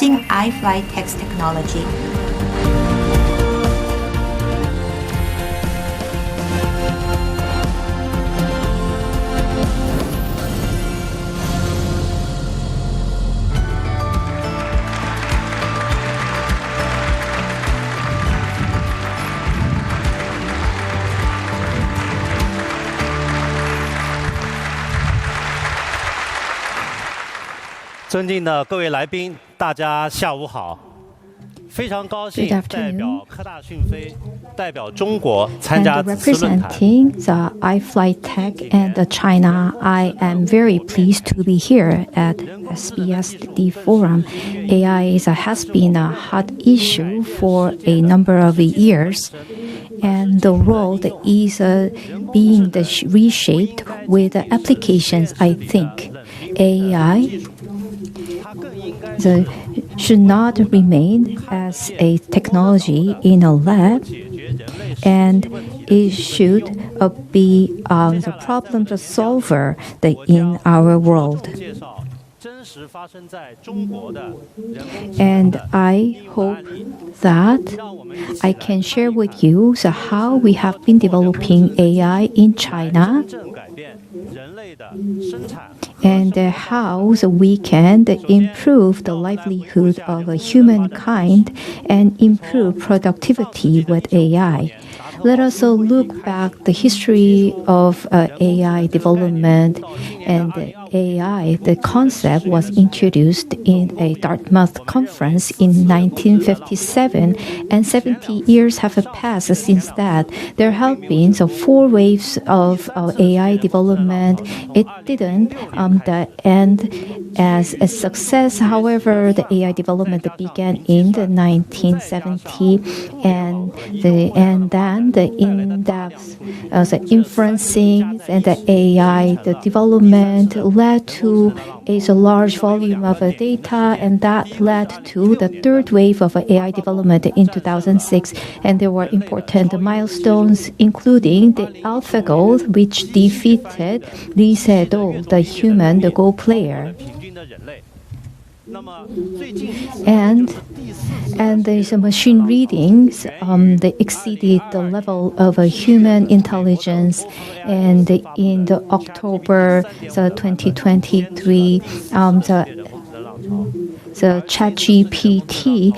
using iFLYTEK technology. Good afternoon. And representing the iFLYTEK and China, I am very pleased to be here at SBS The Forum. AI has been a hot issue for a number of years, and the world is being reshaped with applications. I think AI should not remain as a technology in a lab, and it should be the problem solver in our world. And I hope that I can share with you how we have been developing AI in China and how we can improve the livelihood of humankind and improve productivity with AI. Let us look back the history of AI development. And AI, the concept was introduced in a Dartmouth conference in 1957, and 70 years have passed since that. There have been 4 waves of AI development. It didn't end as a success. However, the AI development began in the 1970s, and then the in-depth inferencing and the AI, the development led to a large volume of data, and that led to the 3rd wave of AI development in 2006. And there were important milestones, including the AlphaGo, which defeated Lee Sedol, the Go player. And there's machine readings that exceeded the level of human intelligence. And in the October 2023, the ChatGPT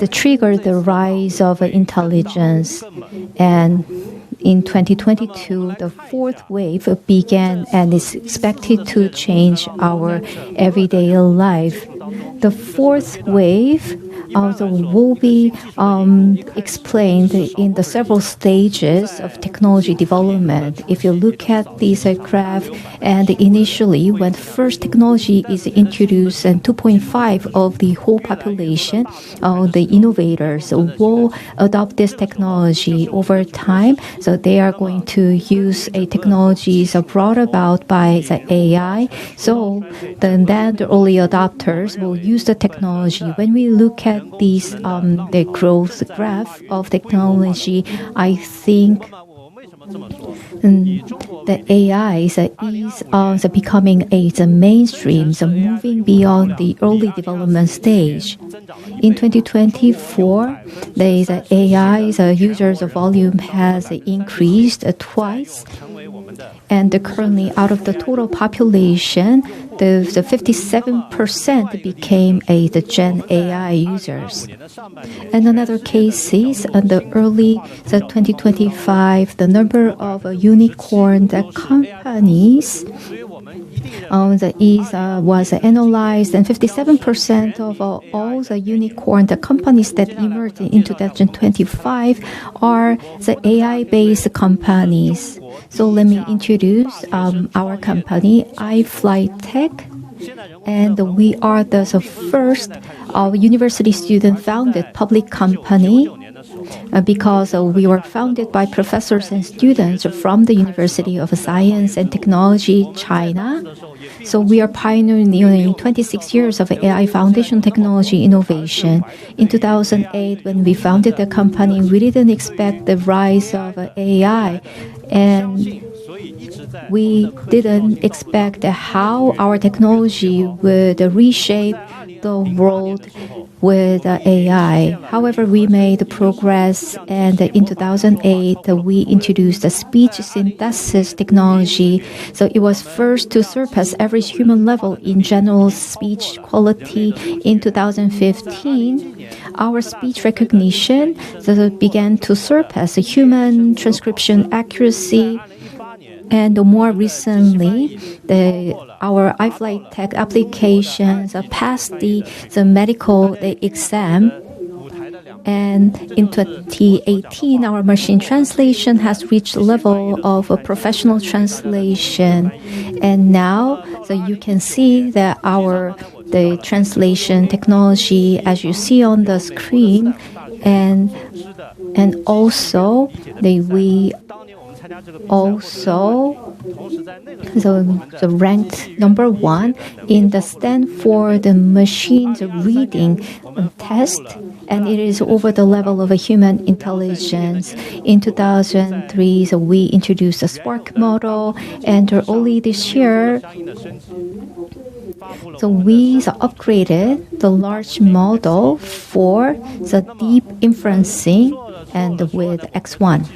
triggered the rise of intelligence. And in 2022, the 4th wave began and is expected to change our everyday life. The 4th wave will be explained in the several stages of technology development. If you look at this graph, and initially when first technology is introduced and 2.5 of the whole population, the innovators will adopt this technology over time. So they are going to use a technology brought about by the AI. So then the early adopters will use the technology. When we look at these the growth graph of technology, I think the AI is becoming the mainstream, moving beyond the early development stage. In 2024, the AI's users volume has increased twice. And currently, out of the total population, the 57% became the Gen AI users. And another case is in the early 2025, the number of unicorn companies was analyzed, and 57% of all the unicorn companies that emerged in 2025 are the AI-based companies. So let me introduce our company, iFLYTEK. And we are the first university student-founded public company because we were founded by professors and students from the University of Science and Technology, China. So we are pioneering 26 years of AI foundation technology innovation. In 2008, when we founded the company, we didn't expect the rise of AI. And we didn't expect how our technology would reshape the world with AI. However, we made progress, and in 2008, we introduced the speech synthesis technology. So it was first to surpass average human level in general speech quality. In 2015, our speech recognition began to surpass human transcription accuracy. And more recently, our iFLYTEK applications passed the medical exam. And in 2018, our machine translation has reached the level of a professional translation. And now, so you can see that the translation technology, as you see on the screen, and also we ranked number 1 in the Stanford Machines Reading Test, and it is over the level of a human intelligence. In 2003, we introduced a Spark model, and early this year, we upgraded the large model for the deep inferencing and with X1.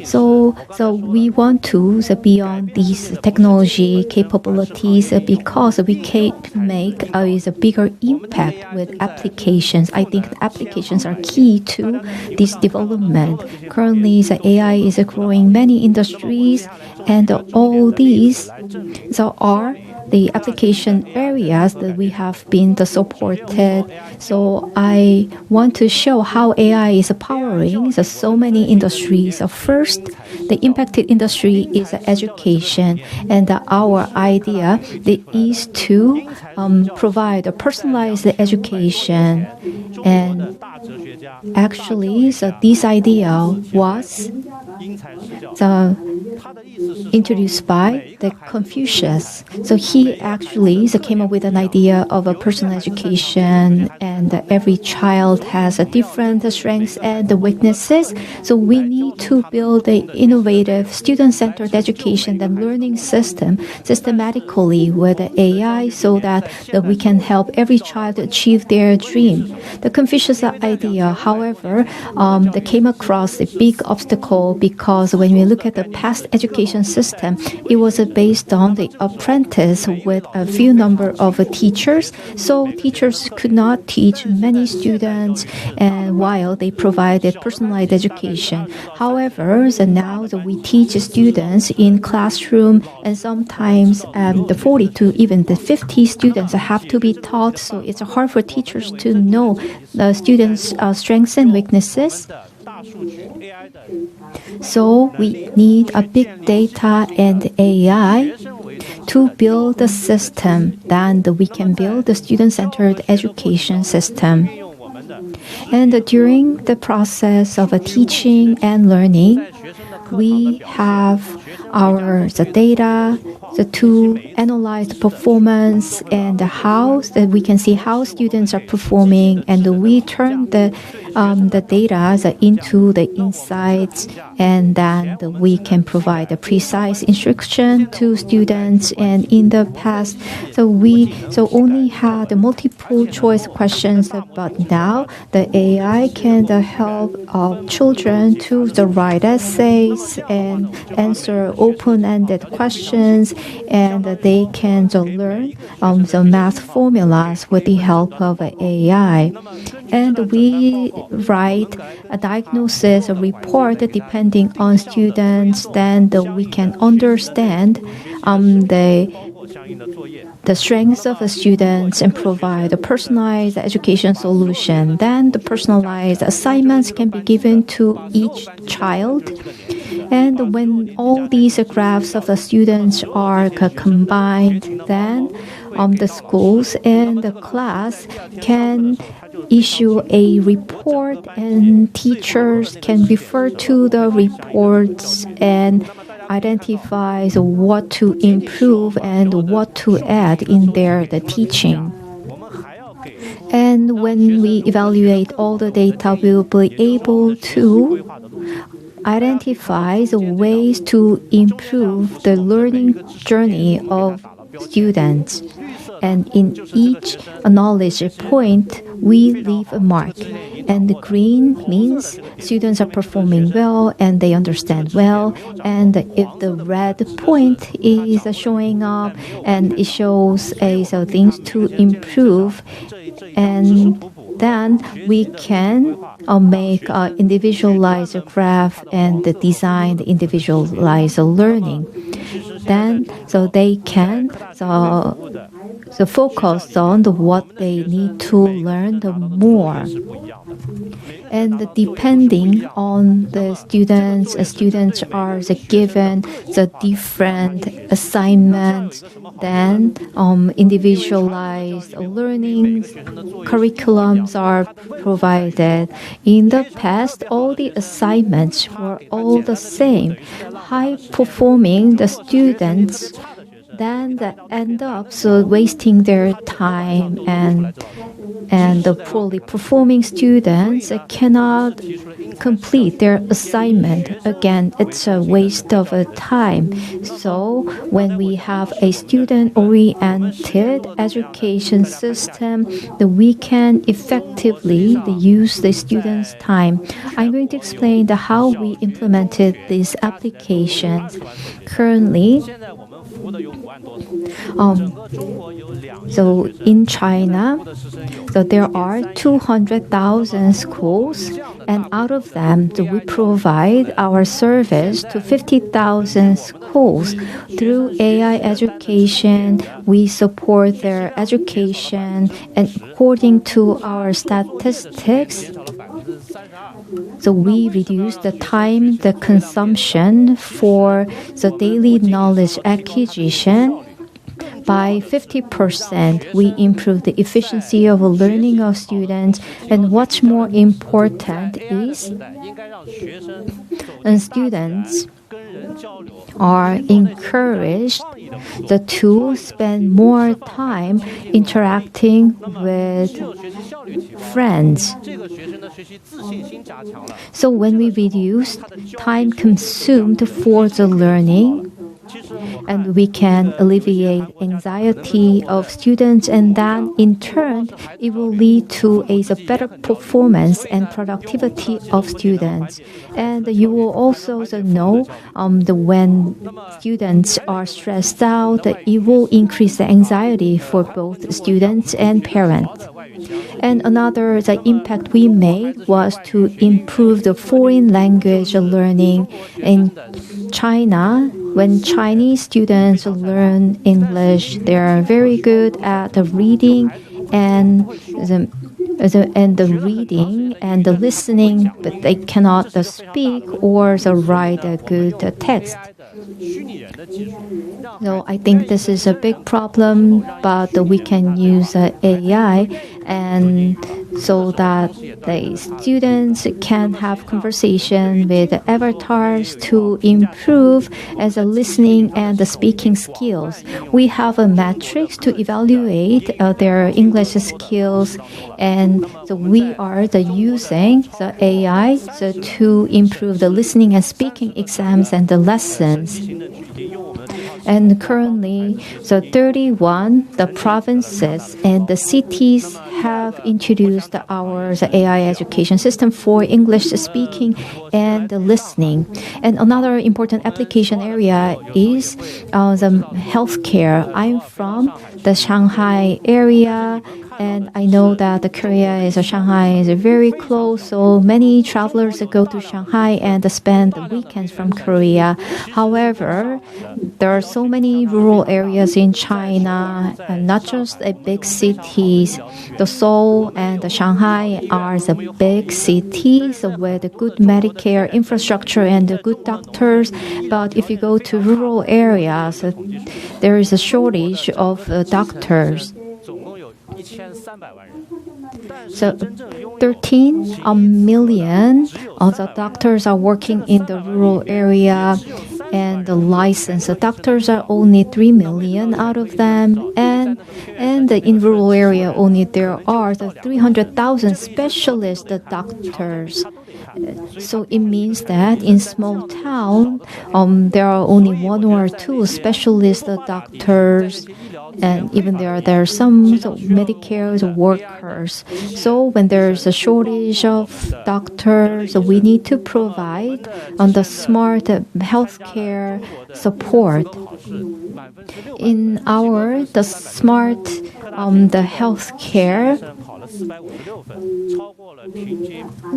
So we want to beyond these technology capabilities because we can make a bigger impact with applications. I think the applications are key to this development. Currently, the AI is growing many industries, and all these are the application areas that we have been supported. So I want to show how AI is powering so many industries. First, the impacted industry is education, and our idea is to provide a personalized education. And actually, this idea was introduced by the Confucius. So he actually came up with an idea of a personal education, and every child has a different strengths and weaknesses. So we need to build an innovative student-centered education and learning system systematically with AI so that we can help every child achieve their dream. The Confucius idea, however, they came across a big obstacle because when we look at the past education system, it was based on the apprentice with a few number of teachers. So teachers could not teach many students, and while they provided personalized education. However, now we teach students in classroom, and sometimes the 40 to even the 50 students have to be taught. So it's hard for teachers to know the students' strengths and weaknesses. So we need a big data and AI to build a system. Then we can build a student-centered education system. And during the process of teaching and learning, we have the data to analyze the performance and how that we can see how students are performing, and we turn the data into the insights, and then we can provide a precise instruction to students. And in the past, we only had the multiple choice questions, but now the AI can help children to write essays and answer open-ended questions, and they can learn the math formulas with the help of AI. And we write a diagnosis, a report depending on students. Then we can understand the strengths of the students and provide a personalized education solution. Then the personalized assignments can be given to each child. And when all these graphs of the students are combined, then the schools and the class can issue a report, and teachers can refer to the reports and identify what to improve and what to add in the teaching. And when we evaluate all the data, we will be able to identify the ways to improve the learning journey of students. And in each knowledge point, we leave a mark. And the green means students are performing well and they understand well. And if the red point is showing up and it shows so things to improve, and then we can make an individualized graph and design the individualized learning. Then, so they can focus on what they need to learn more. And depending on the students are given the different assignments, then individualized learning curriculums are provided. In the past, all the assignments were all the same. High performing the students then they end up wasting their time, and the poorly performing students cannot complete their assignment. Again, it's a waste of time. So when we have a student-oriented education system, we can effectively use the students' time. I'm going to explain how we implemented these applications. Currently, so in China, there are 200,000 schools, and out of them, we provide our service to 50,000 schools. Through AI education, we support their education, and according to our statistics, so we reduce the time, the consumption for the daily knowledge acquisition by 50%. We improve the efficiency of learning of students, and what's more important is students are encouraged to spend more time interacting with friends. So when we reduce time consumed for the learning, and we can alleviate anxiety of students, and then in turn it will lead to a better performance and productivity of students. And you will also know when students are stressed out, it will increase the anxiety for both students and parents. And another impact we made was to improve the foreign language learning in China. When Chinese students learn English, they are very good at the reading and the reading and the listening, but they cannot speak or write a good text. So I think this is a big problem, but we can use AI, and so that the students can have conversation with avatars to improve as a listening and the speaking skills. We have a matrix to evaluate their English skills, and so we are using the AI to improve the listening and speaking exams and the lessons. And currently, 31 the provinces and the cities have introduced our AI education system for English speaking and listening. And another important application area is the healthcare. I'm from the Shanghai area, and I know that Shanghai is very close, so many travelers go to Shanghai and spend the weekends from Korea. However, there are so many rural areas in China, and not just big cities. The Seoul and the Shanghai are the big cities with good Medicare infrastructure and good doctors. But if you go to rural areas, there is a shortage of doctors. So 13 million of the doctors are working in the rural area, and the licensed doctors are only 3 million out of them. And town, and in rural area only there are 300,000 specialist doctors. So it means that in small town, there are only one or two specialist doctors, and even there are some Medicare workers. So when there's a shortage of doctors, we need to provide the smart healthcare support. In the smart the healthcare,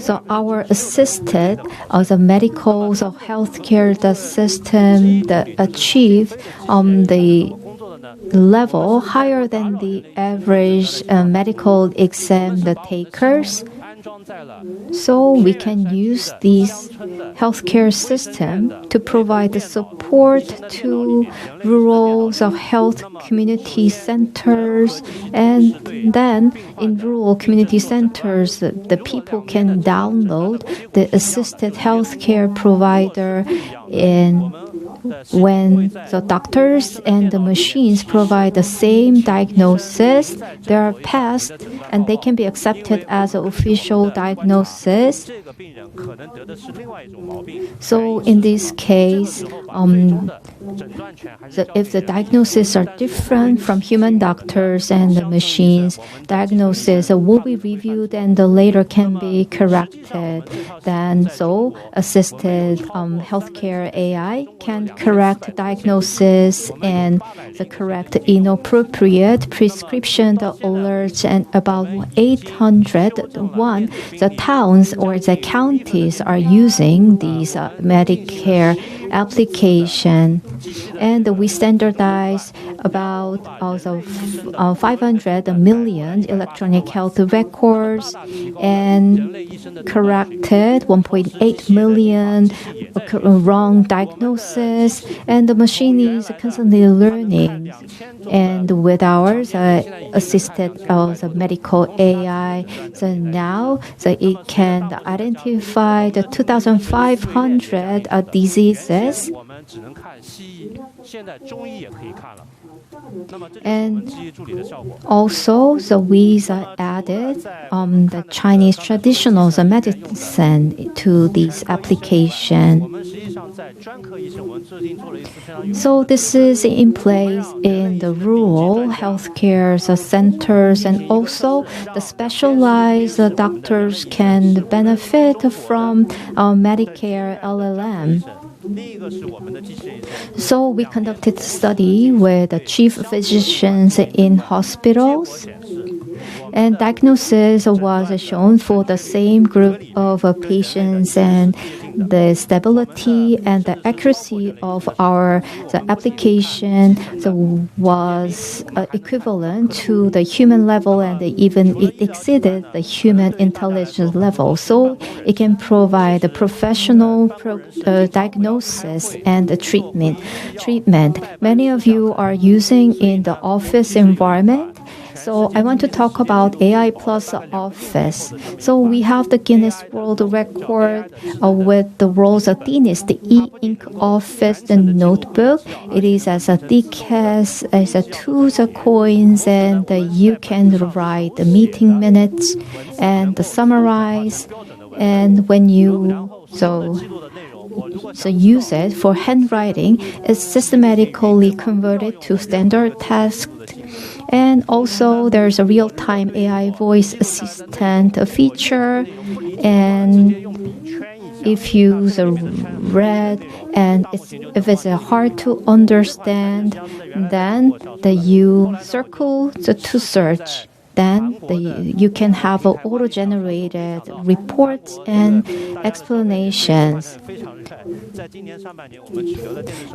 so our assisted the medical healthcare the system that achieved the level higher than the average medical exam takers. So we can use this healthcare system to provide the support to rural health community centers, and then in rural community centers, the people can download the assisted healthcare provider, and when the doctors and the machines provide the same diagnosis, they are passed and they can be accepted as an official diagnosis. So in this case, if the diagnoses are different from human doctors and the machines, diagnosis will be reviewed and later can be corrected. Then, so assisted healthcare AI can correct diagnosis and the correct inappropriate prescription alerts, and about 801 the towns or the counties are using these Medicare application, and we standardize about 500 million electronic health records and corrected 1.8 million wrong diagnosis, and the machine is constantly learning. And with our assisted medical AI, so now it can identify the 2,500 diseases. And also, we added the Chinese traditional medicine to this application. So this is in place in the rural healthcare centers, and also the specialized doctors can benefit from Medicare LLM. So we conducted a study with the chief physicians in hospitals, and diagnosis was shown for the same group of patients, and the stability and the accuracy of the application was equivalent to the human level, and even it exceeded the human intelligence level. So it can provide a professional diagnosis and the treatment. Many of you are using in the office environment. So I want to talk about AI plus Office. So we have the Guinness World Record with the world's thinnest e-ink Office notebook. It is as thick as 2 coins, and you can write the meeting minutes and summarize. And when you use it for handwriting, it's systematically converted to standard text. And also, there's a real-time AI voice assistant feature. And if you read and if it's hard to understand, then you circle to search. Then you can have auto-generated reports and explanations.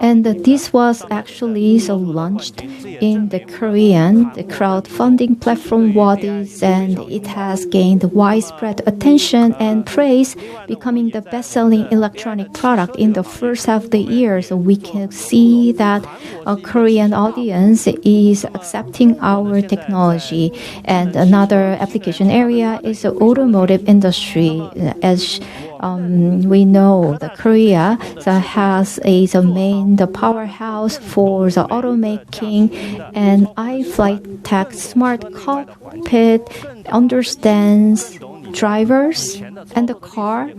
And this was actually launched in the crowdfunding platform Wadis, and it has gained widespread attention and praise, becoming the best-selling electronic product in the first half of the year. So we can see that a Korean audience is accepting our technology. And another application area is the automotive industry. As We know that Korea has the main powerhouse for the automaking, and iFLYTEK smart cockpit understands drivers and the car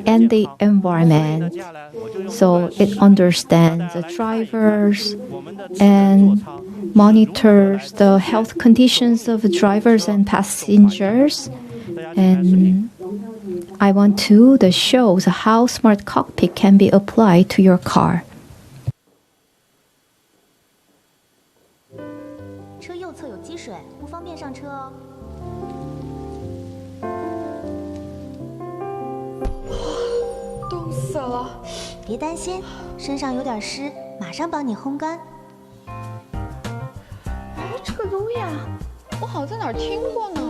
and the environment. So it understands the drivers and monitors the health conditions of drivers and passengers. And I want to show how smart cockpit can be applied to your car. 车右侧有积水，不方便上车哦。冻死了！别担心，身上有点湿，马上帮你烘干。哎，这个路亚，我好像在哪儿听过呢？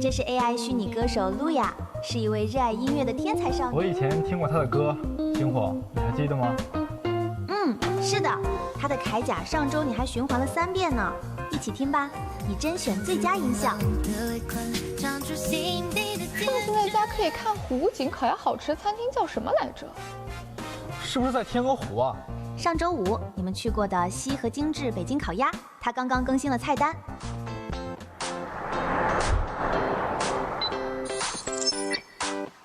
这是 AI 虚拟歌手路亚，是一位热爱音乐的天才少女。我以前听过她的歌，星火，你还记得吗？是的，她的铠甲上周你还循环了3遍呢，一起听吧，你甄选最佳音效。是不是那家可以看湖景、烤鸭好吃的餐厅叫什么来着？是不是在天鹅湖啊？上周5你们去过的西和精致北京烤鸭，它刚刚更新了菜单。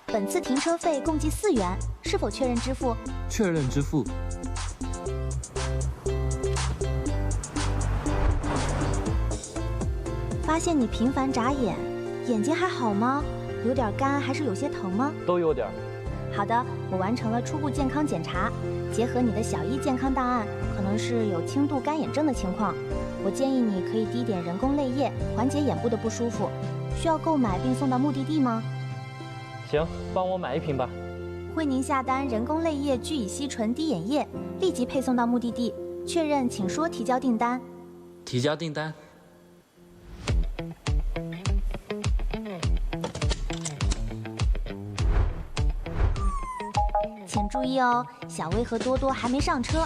本次停车费共计4元，是否确认支付？确认支付。发现你频繁眨眼，眼睛还好吗？有点干还是有些疼吗？都有点。好的，我完成了初步健康检查，结合你的小一健康档案，可能是有轻度干眼症的情况。我建议你可以滴点人工泪液，缓解眼部的不舒服。需要购买并送到目的地吗？行，帮我买1瓶吧。为您下单人工泪液聚乙烯醇滴眼液，立即配送到目的地。确认请说提交订单。提交订单。请注意哦，小薇和多多还没上车。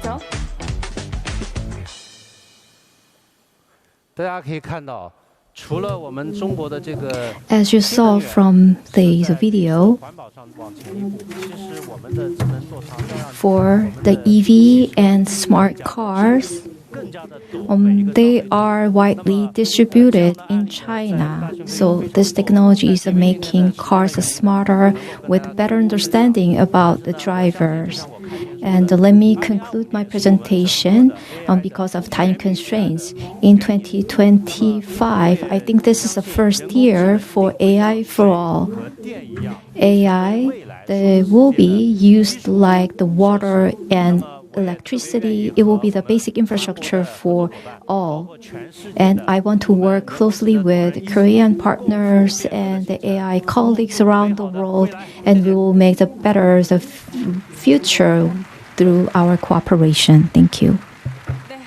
走。大家可以看到，除了我们中国的这个 As you saw from the video, 环保上往前一步，其实我们的智能座舱要让 for the EV and smart cars, they are widely distributed in China. So this technology is making cars smarter with better understanding about the drivers. And let me conclude my presentation because of time constraints. In 2025, I think this is the first year for AI for all. AI will be used like the water and electricity. It will be the basic infrastructure for all. And I want to work closely with Korean partners and the AI colleagues around the world, and we will make the better the future through our cooperation. Thank you.